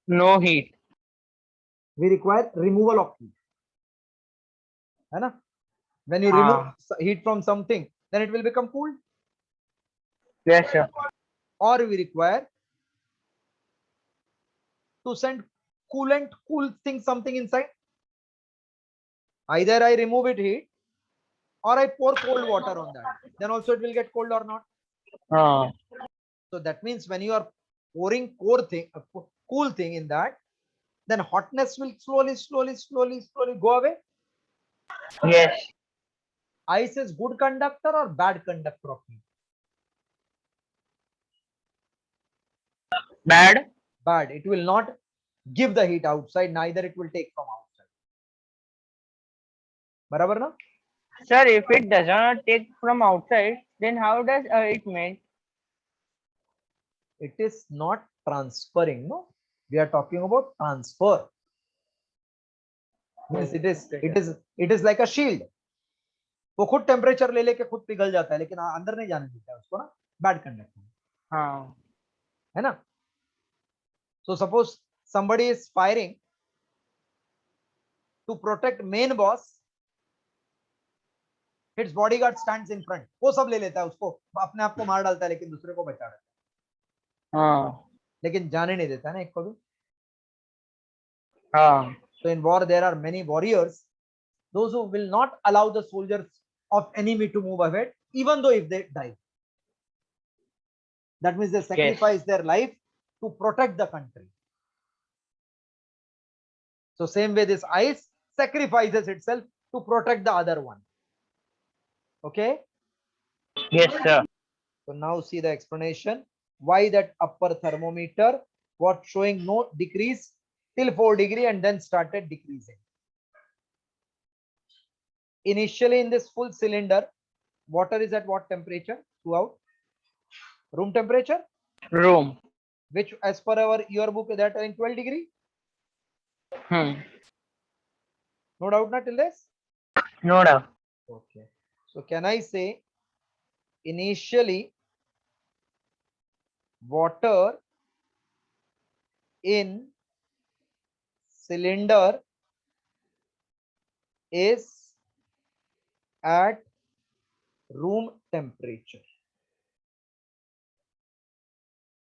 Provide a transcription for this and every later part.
No heat. We require removal of heat, है ना? When you remove हाँ. heat from something, then it will become cooled. Yes, sir. Or we require to send coolant, cool thing, something inside. Either I remove it heat or I pour cold water on that. Then also it will get cold or not. हाँ. So that means when you are pouring cool thing in that, then hotness will slowly go away. Yes. Ice is good conductor or bad conductor of heat? Bad. Bad. It will not give the heat outside, neither it will take from outside. Barabar na? Sir, if it does not take from outside, then how does it melt? It is not transferring. No, we are talking about transfer. Means it is like a shield. वो खुद temperature ले लेके खुद पिघल जाता है, लेकिन अंदर नहीं जाने देता है उसको ना, बैड कंडक्टर, हाँ. है ना? So suppose somebody is firing to protect main boss, its bodyguard stands in front, वो सब ले लेता है उसको, अपने आप को मार डालता है, लेकिन दूसरे को बचा रहता है, हाँ. लेकिन जाने नहीं देता है ना एक को भी. हाँ. So in war there are many warriors, those who will not allow the soldiers of enemy to move ahead, even though if they die. That means they sacrifice their life to protect the country. So same way this ice sacrifices itself to protect the other one. Okay. Yes, sir. So now see the explanation why that upper thermometer was showing no decrease till 4 degree and then started decreasing. Initially in this full cylinder, water is at what temperature throughout? Room temperature, Room. which as per our your book that are in 12 degree. No doubt not till this. No doubt. Okay. So can I say initially water in cylinder is at room temperature.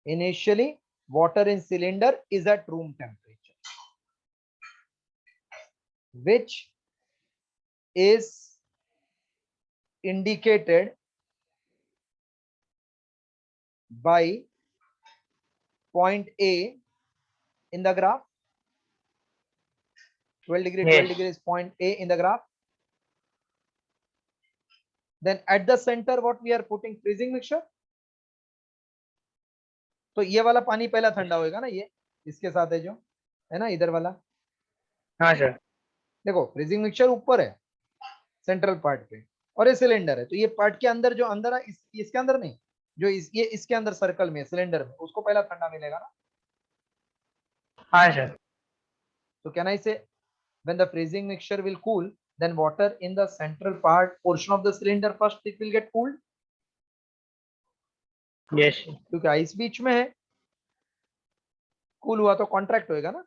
Initially water in cylinder is at room temperature, which is indicated by point A in the graph. 12 degree, 12 degree is point A in the graph. Then at the center what we are putting? Freezing mixture. तो ये वाला पानी पहला ठंडा होएगा ना, ये इसके साथ है जो है ना इधर वाला. हाँ सर. देखो फ्रीजिंग मिक्सचर ऊपर है सेंट्रल पार्ट पे, और ये सिलेंडर है, तो ये पार्ट के अंदर जो अंदर है इसके अंदर नहीं, जो ये इसके अंदर सर्कल में सिलेंडर में, उसको पहला ठंडा मिलेगा ना. हाँ sir. So can I say when the freezing mixture will cool, then water in the central part portion of the cylinder first it will get cooled. Yes. क्योंकि आइस बीच में है, कूल हुआ तो कॉन्ट्रैक्ट होएगा ना.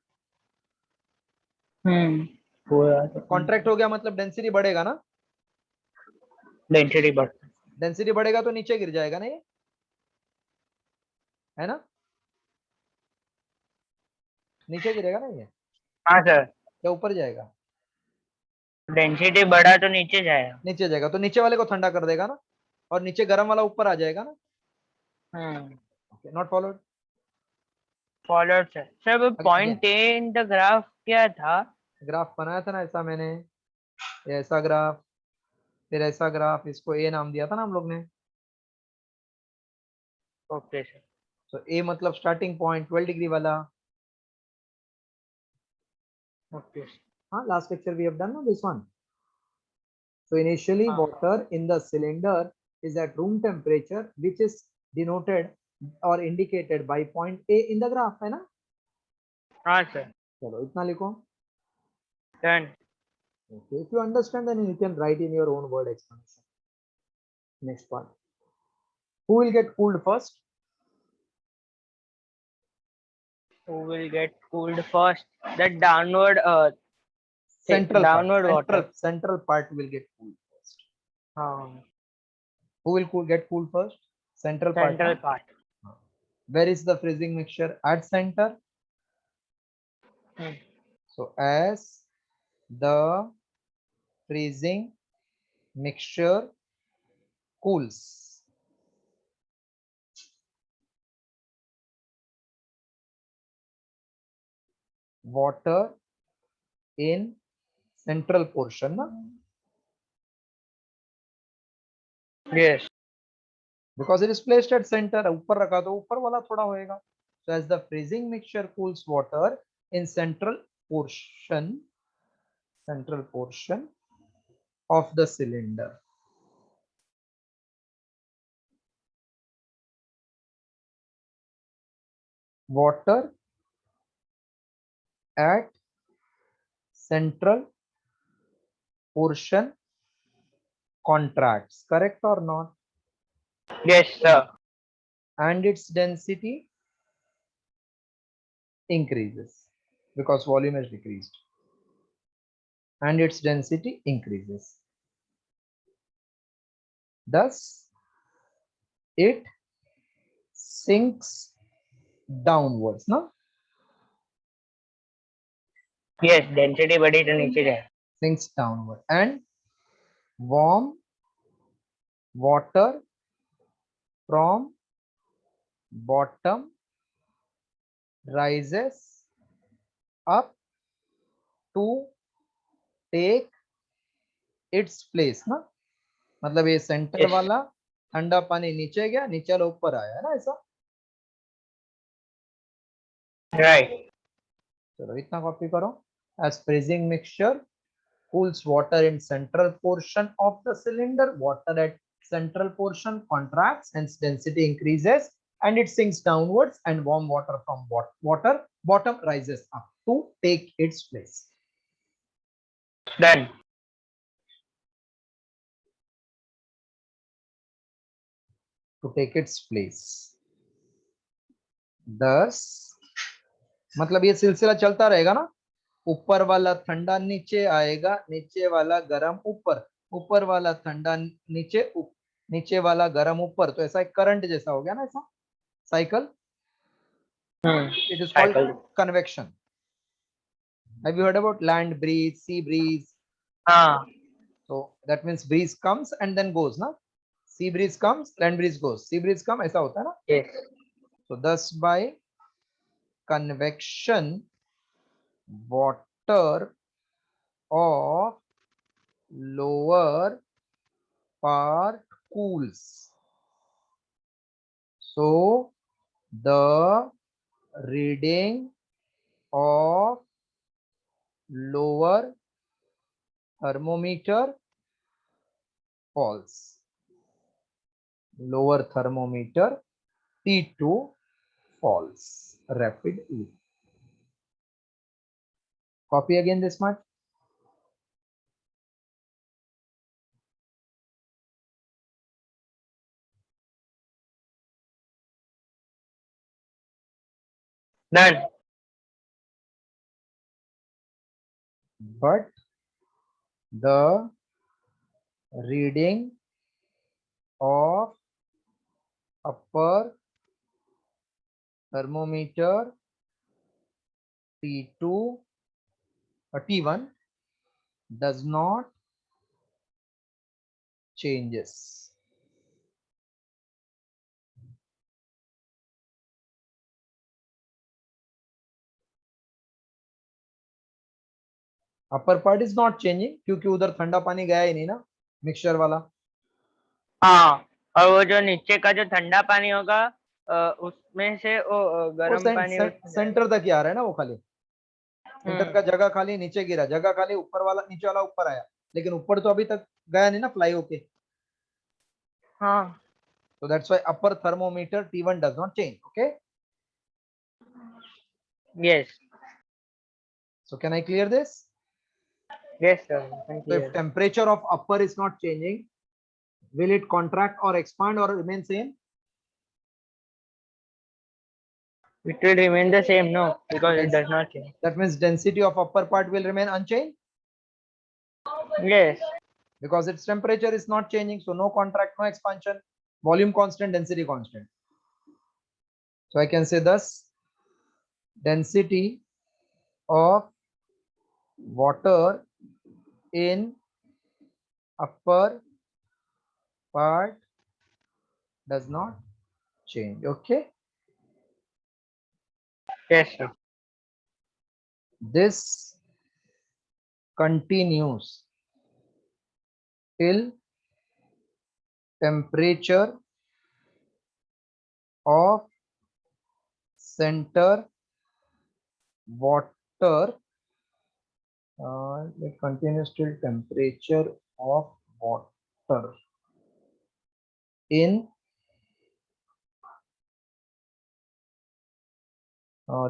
कॉन्ट्रैक्ट हो गया मतलब डेंसिटी बढ़ेगा ना. डेंसिटी बढ़ेगा तो नीचे गिर जाएगा ना, ये है ना, नीचे गिरेगा ना ये. हाँ सर. या ऊपर जाएगा? डेंसिटी बढ़ा तो नीचे जाएगा. नीचे जाएगा, तो नीचे वाले को ठंडा कर देगा ना, और नीचे गर्म वाला ऊपर आ जाएगा ना. Okay, not followed. Followed sir. Sir point A in the graph क्या था? ग्राफ बनाया था ना ऐसा मैंने, ऐसा ग्राफ, फिर ऐसा ग्राफ, इसको ए नाम दिया था ना हम लोग ने. Okay sir. तो ए मतलब स्टार्टिंग पॉइंट 12 डिग्री वाला. ओके. हाँ, last lecture we have done no, this one. So initially water in the cylinder is at room temperature, which is denoted or indicated by point A in the graph, है ना? हाँ sir. चलो इतना लिखो. Done. Okay, if you understand then you can write in your own word explanation. Next part. Who will get cooled first? Who will get cooled first? The downward Central water. central part will get cooled first. Who will get cooled first? Central part. Central Na? part. Where is the freezing mixture? At center. Hmm. So as the freezing mixture cools, water in central portion, na? Yes. Because it is placed at center, ऊपर रखा तो ऊपर वाला थोड़ा होएगा. So as the freezing mixture cools water in central portion of the cylinder, water at central portion contracts, correct or not? Yes, sir. And its density increases because volume is decreased, and its density increases. Thus, it sinks downwards, no? Yes, density बढ़ी तो नीचे जाए. Sinks downward, and warm water from bottom rises up to take its place, ना? मतलब ये centre Yes. वाला ठंडा पानी नीचे गया, नीचे वाला ऊपर आया है ना, ऐसा. Right. चलो इतना कॉपी करो. As freezing mixture cools water in central portion of the cylinder, water at central portion contracts, hence density increases, and it sinks downwards, and warm water from water bottom rises up to take its place. Done. To take its place. Thus, मतलब ये सिलसिला चलता रहेगा ना. ऊपर वाला ठंडा नीचे आएगा, नीचे वाला गरम ऊपर, ऊपर वाला ठंडा नीचे, नीचे वाला गरम ऊपर. तो ऐसा एक करंट जैसा हो गया ना, ऐसा cycle. It is called convection. Have you heard about land breeze, sea breeze? So that means breeze comes and then goes, na? Sea breeze comes, land breeze goes. Sea breeze come, ऐसा होता है ना? Yes. So thus by convection, water of lower part cools. So the reading of lower thermometer falls. Lower thermometer T2 falls rapidly. Copy again this much. Done. But the reading of upper thermometer T2 or T1 does not changes. Upper part is not changing क्योंकि उधर ठंडा पानी गया ही नहीं ना, mixture वाला. हाँ, और वो जो नीचे का जो ठंडा पानी होगा उसमें से वो गर्म पानी सेंटर तक ही आ रहा है ना, वो खाली सेंटर का जगह खाली नीचे गिरा, जगह खाली ऊपर वाला, नीचे वाला ऊपर आया, लेकिन ऊपर तो अभी तक गया नहीं ना फ्लाई होके. हाँ. So that's why upper thermometer T1 does not change. Okay. Yes. So can I clear this? Yes, sir. So if temperature of upper is not changing, will it contract or expand or remain same? It will remain the same, no, because it does not change. That means density of upper part will remain unchanged Yes. because its temperature is not changing. So no contract, no expansion, volume constant, density constant. So I can say thus density of water in upper part does not change. Okay. Yes, sir. This continues till temperature of center water it continues till temperature of water in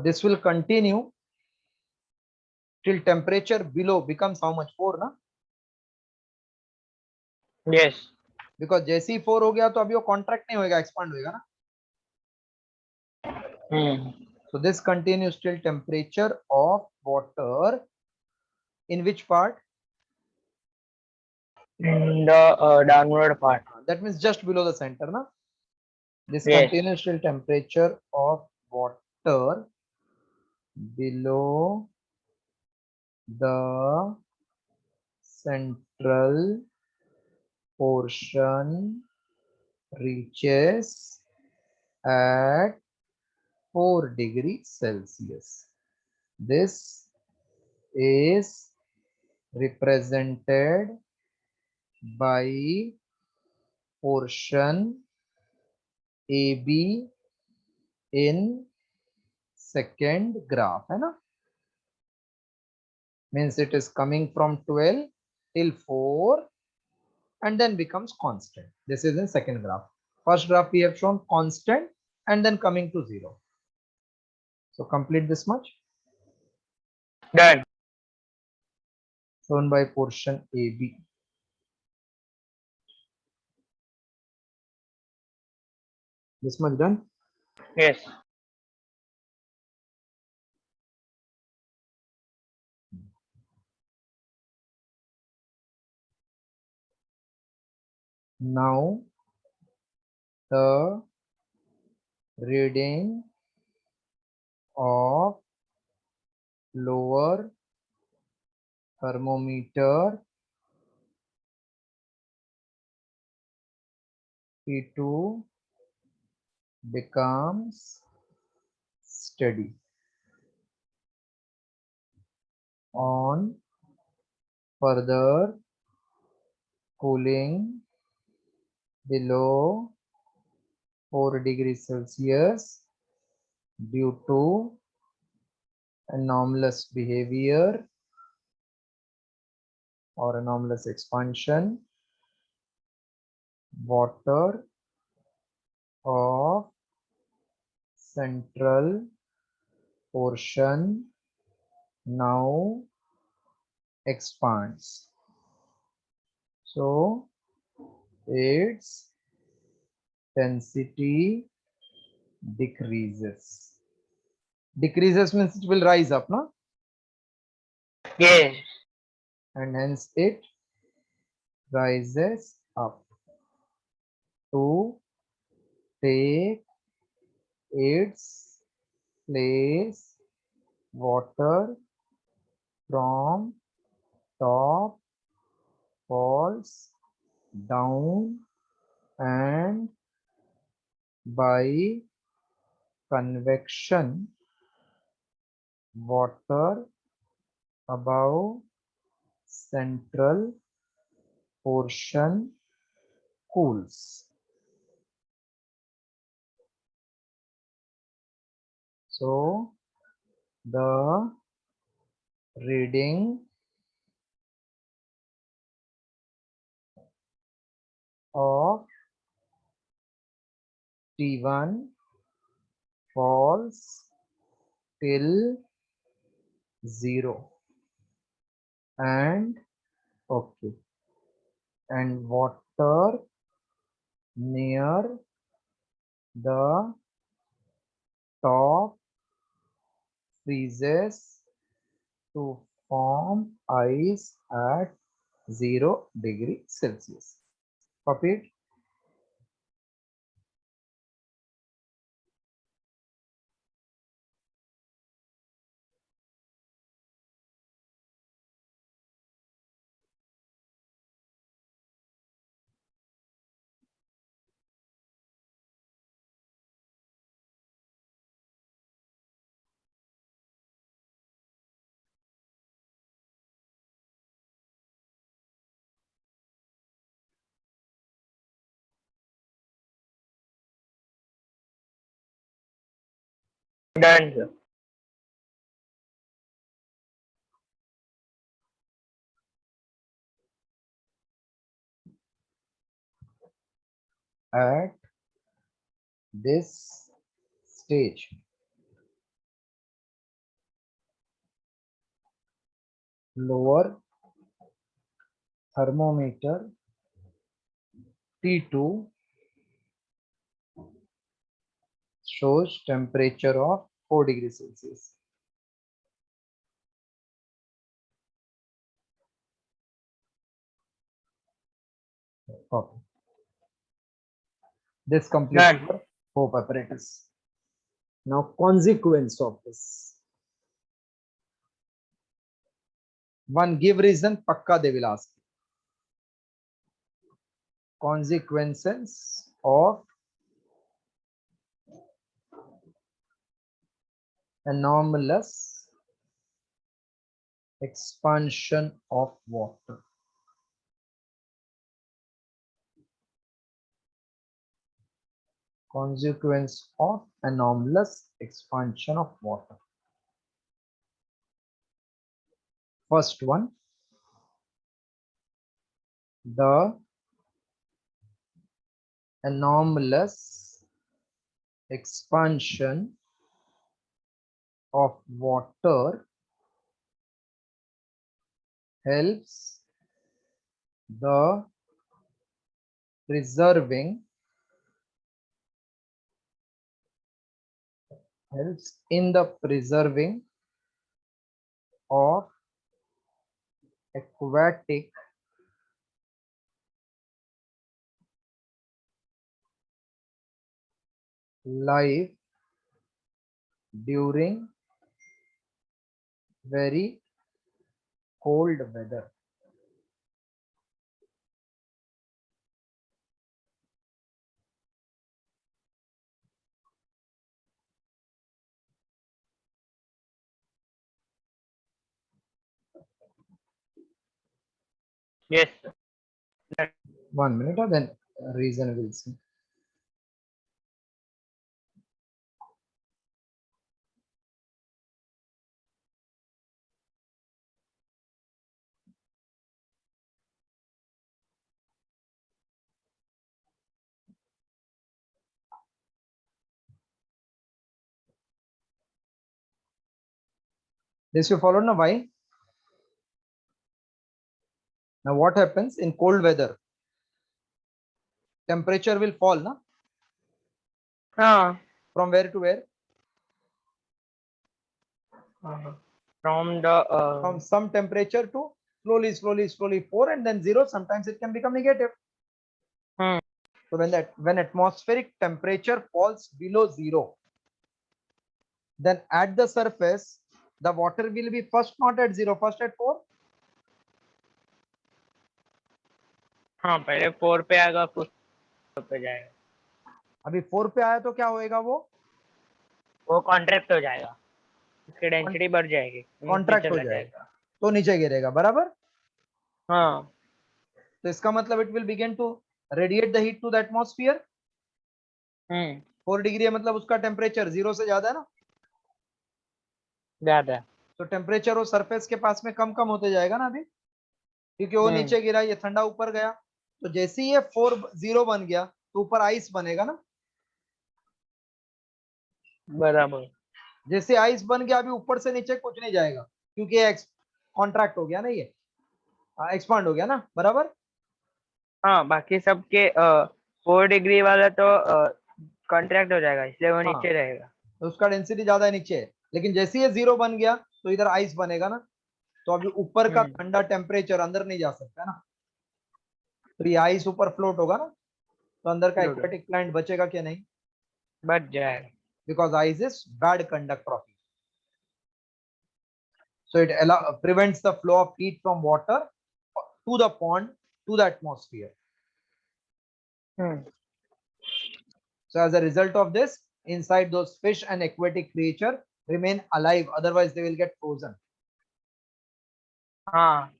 this will continue till temperature below becomes how much 4 ना Yes. because जैसे ही 4 हो गया तो अभी वो contract नहीं होएगा expand होएगा ना so this continues till temperature of water in which part In the downward part. that means just below the center na this Yes. continues till temperature of water below the central portion reaches at 4 degrees Celsius. This is represented by portion AB in second graph है ना means it is coming from 12 till 4 and then becomes constant. This is in second graph. First graph we have shown constant and then coming to 0. So complete this much. Done. Shown by portion AB. This much done. Yes. Now the reading of lower thermometer P2 becomes steady on further cooling below 4 degrees Celsius due to anomalous behavior or anomalous expansion. Water of central portion now expands. So its density decreases. Decreases means it will rise up, no? Yes. And hence it rises up to take its place water from top falls down and by convection water above central portion cools. So the reading of T1 falls till 0 and okay and water near the top freezes to form ice at 0 degrees Celsius. Copy it. Done, sir. At this stage, lower thermometer T2 shows temperature of 4 degrees Celsius. Copy. This completes Done. our hope apparatus. Now, consequence of this. One give reason, pakka they will ask. Consequences of anomalous expansion of water. Consequence of anomalous expansion of water. First one, the anomalous expansion of water helps the preserving helps in the preserving of aquatic life during very cold weather. Yes, sir. Done. 1 minute, then reason will see. This you followed now. Why? Now what happens in cold weather? Temperature will fall, na? From where to where? From the From some temperature to slowly 4 and then 0. Sometimes it can become negative. Hmm. So when atmospheric temperature falls below 0, then at the surface the water will be first not at 0, first at 4. हाँ, पहले 4 पे आएगा, फिर 4 पे जाएगा. अभी 4 पे आया तो क्या होएगा? वो कॉन्ट्रैक्ट हो जाएगा, उसकी डेंसिटी बढ़ जाएगी, कॉन्ट्रैक्ट हो जाएगा तो नीचे गिरेगा. बराबर. हाँ. तो इसका मतलब it will begin to radiate the heat to the atmosphere. 4 degree है मतलब उसका टेम्परेचर 0 से ज्यादा है ना. ज्यादा. तो टेम्परेचर वो सरफेस के पास में कम होते जाएगा ना अभी, क्योंकि वो नीचे गिरा, ये ठंडा ऊपर गया. तो जैसे ही ये 4 बन गया तो ऊपर आइस बनेगा ना. बराबर. जैसे आइस बन गया अभी ऊपर से नीचे कुछ नहीं जाएगा, क्योंकि कॉन्ट्रैक्ट हो गया ना, ये एक्सपांड हो गया ना. बराबर. हाँ, बाकी सबके 4 डिग्री वाला तो कॉन्ट्रैक्ट हो जाएगा, इसलिए वो नीचे रहेगा. तो उसका डेंसिटी ज्यादा है नीचे. लेकिन जैसे ही ये 0 बन गया तो इधर आइस बनेगा ना, तो अभी ऊपर का ठंडा टेम्परेचर अंदर नहीं जा सकता ना, तो ये आइस ऊपर फ्लोट होगा ना, तो अंदर का एक्वेटिक प्लांट बचेगा क्या? नहीं, बच जाएगा। Because ice is bad conductor of, so it prevents the flow of heat from water to the pond to the atmosphere. So as a result of this, inside those fish and aquatic creature remain alive, otherwise they will get frozen. हाँ,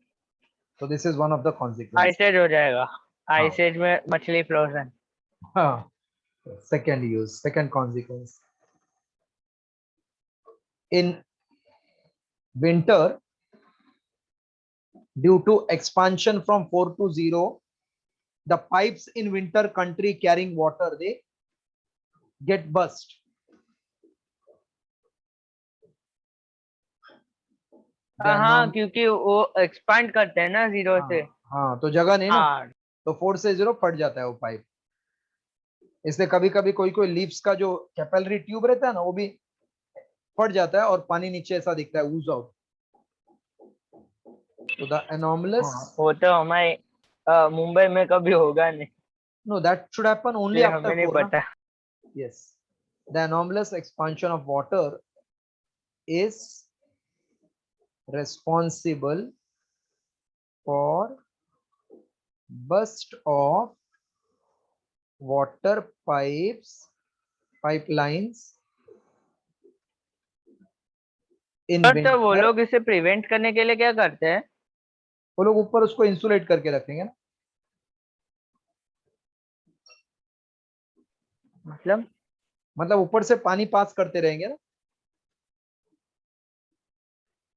So this is one of the consequences. Ices हो जाएगा, ices में मछली frozen. हाँ, second use, second consequence. In winter, due to expansion from 4 to 0, the pipes in winter country carrying water, they get burst. हाँ, क्योंकि वो expand करते हैं ना 0 से। हाँ, तो जगह नहीं ना, हाँ, तो 4 से 0 फट जाता है वो पाइप। इसलिए कभी कभी कोई कोई लीव्स का जो कैपिलरी ट्यूब रहता है ना, वो भी फट जाता है और पानी नीचे ऐसा दिखता है, ooze out. So the anomalous, वो तो हमारे मुंबई में कभी होगा नहीं, no, that should happen only ये after हमें नहीं 4 ना? पता। Yes, the anomalous expansion of water is responsible for burst of water pipelines in पर तो वो winter. लोग इसे प्रिवेंट करने के लिए क्या करते हैं? वो लोग ऊपर उसको इंसुलेट करके रखेंगे ना, मतलब ऊपर से पानी पास करते रहेंगे ना,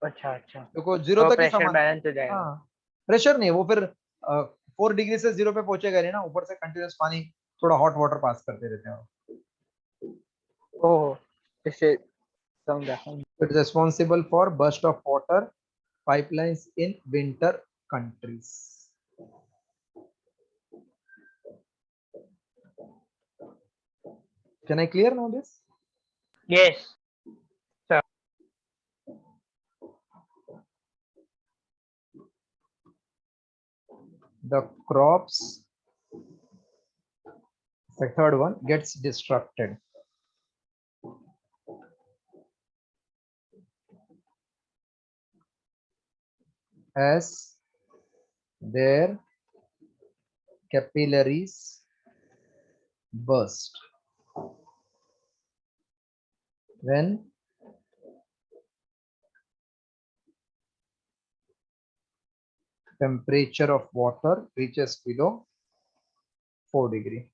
अच्छा अच्छा, देखो 0 तो तक ही प्रेशर सामान। बैलेंस हो जाएगा। हाँ, प्रेशर नहीं, वो फिर 4 डिग्री से 0 पे पहुंचेगा नहीं ना, ऊपर से कंटिन्यूस पानी थोड़ा हॉट वाटर पास करते रहते हैं। ओह, इसे समझा। It is responsible for burst of water pipelines in winter countries. Can I clear now this? Yes sir. The crops, the third one, gets destructed as their capillaries burst. When temperature of water reaches below 4 degree.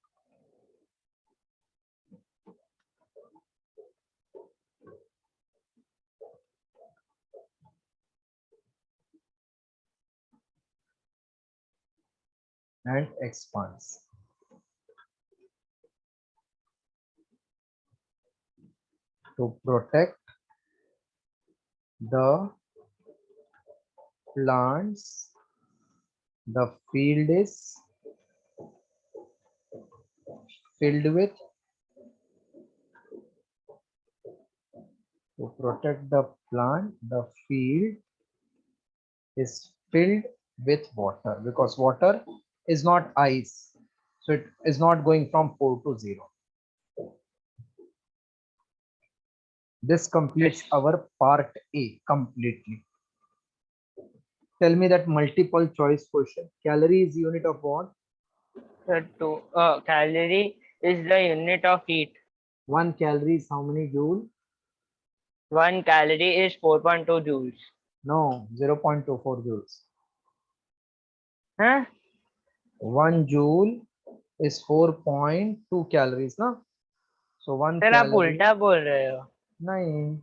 And expands. To protect the plants, the field is filled with, to protect the plant, the field is filled with water, because water is not ice, so it is not going from 4 to 0. This completes our part A completely. Tell me that multiple choice question. Calorie is unit of what? Calorie is the unit of heat. 1 calorie is how many joule? 1 calorie is 4.2 joules. No, 0.24 joules. हाँ, 1 joule is 4.2 calories ना, so 1 sir आप calorie, उल्टा बोल रहे हो। नहीं,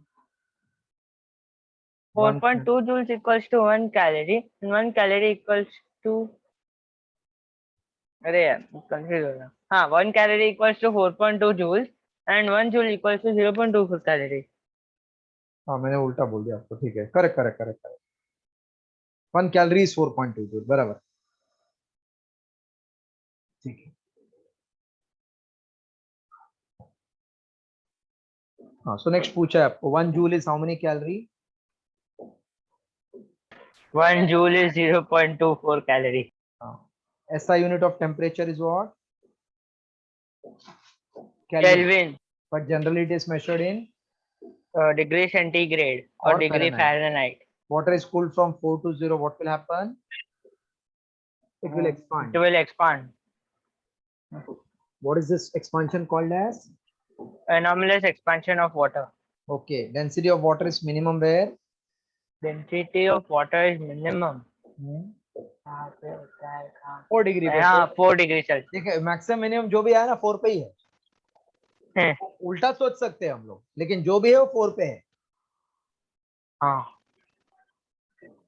4.2 joules equals to 1 calorie and 1 calorie equals to, अरे यार कंफ्यूज हो रहा। हाँ, 1 calorie equals to 4.2 joules and 1 joule equals to 0.24 calorie. हाँ, मैंने उल्टा बोल दिया आपको, ठीक है, correct correct correct correct. 1 calorie is 4.2 joule, बराबर, ठीक है। हाँ, so next पूछा है आपको 1 joule is how many calorie? 1 joule is 0.24 calorie. SI unit of temperature is what? Kelvin, But generally it is measured in degree centigrade or or degree Fahrenheit. Water is cooled from 4 to 0. What will happen? It will It expand. will expand. What is this expansion called as? Anomalous expansion of water. Okay. Density of water is minimum where? Density of water is minimum. 4 degree पे. हाँ 4 degree Celsius. देखिए maximum minimum जो भी आया ना 4 पे ही है. उल्टा सोच सकते हैं हम लोग, लेकिन जो भी है वो 4 पे है. हाँ.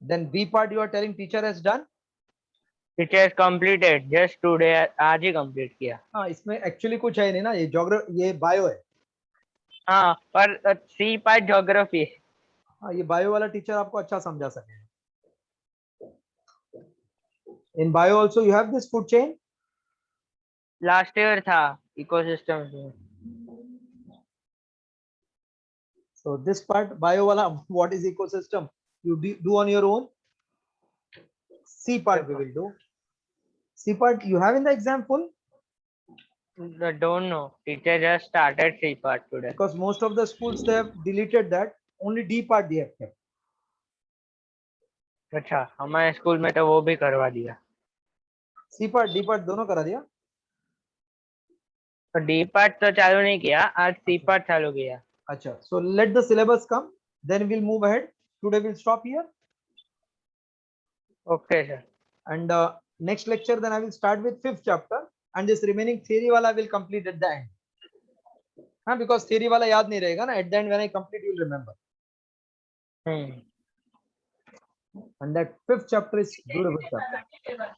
Then B part you are telling teacher has done. It has completed just today. आज ही कंप्लीट किया. हाँ, इसमें एक्चुअली कुछ है नहीं ना, ये ज्योग्राफी, ये बायो है. हाँ पर सी पार्ट ज्योग्राफी है. हाँ, ये बायो वाला टीचर आपको अच्छा समझा सके. In bio also you have this food chain. Last year था इकोसिस्टम में. So this part bio wala, what is ecosystem? You do on your own. C part we will do. C part you have in the exam full? I don't know. Teacher just started C part today. Because most of the schools they have deleted that. Only D part they have kept. अच्छा, हमारे school में तो वो भी करवा दिया. C part D part दोनों करा दिया. तो डी पार्ट तो चालू नहीं किया, आज सी पार्ट चालू किया. अच्छा, so let the syllabus come, then we'll move ahead. Today we'll stop here. Okay sir. And next lecture then I will start with 5th chapter, and this remaining theory wala will complete at the end. Because theory wala yaad nahi rahega na, at the end when I complete you'll remember. And that 5th chapter is beautiful chapter.